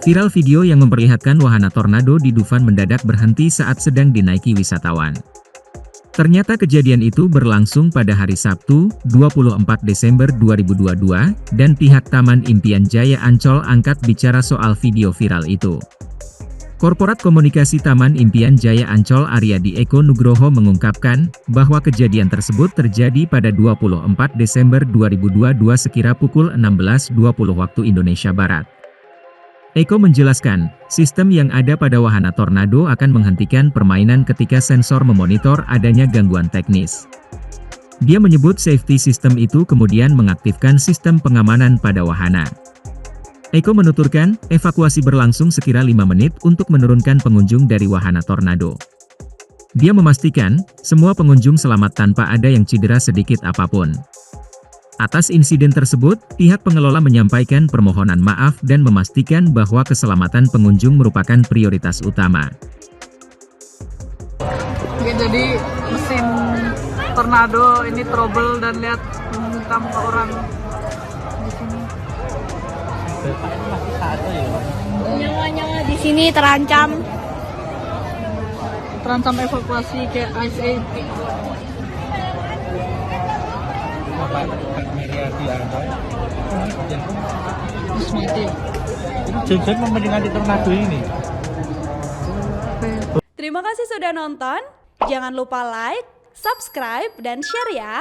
Viral video yang memperlihatkan wahana tornado di Dufan mendadak berhenti saat sedang dinaiki wisatawan. Ternyata kejadian itu berlangsung pada hari Sabtu, 24 Desember 2022, dan pihak Taman Impian Jaya Ancol angkat bicara soal video viral itu. Korporat Komunikasi Taman Impian Jaya Ancol Aryadi Eko Nugroho mengungkapkan bahwa kejadian tersebut terjadi pada 24 Desember 2022 sekira pukul 16.20 waktu Indonesia Barat. Eko menjelaskan, sistem yang ada pada wahana tornado akan menghentikan permainan ketika sensor memonitor adanya gangguan teknis. Dia menyebut safety system itu kemudian mengaktifkan sistem pengamanan pada wahana. Eko menuturkan, evakuasi berlangsung sekira 5 menit untuk menurunkan pengunjung dari wahana tornado. Dia memastikan, semua pengunjung selamat tanpa ada yang cedera sedikit apapun. Atas insiden tersebut, pihak pengelola menyampaikan permohonan maaf dan memastikan bahwa keselamatan pengunjung merupakan prioritas utama. Oke, jadi mesin tornado ini trouble dan lihat menghantam ke orang di sini. Nyawa-nyawa di sini terancam. Terancam evakuasi ke ICA. Terus mati. Jangan memperingati tornado ini. Terima kasih sudah nonton. Jangan lupa like, subscribe, dan share ya.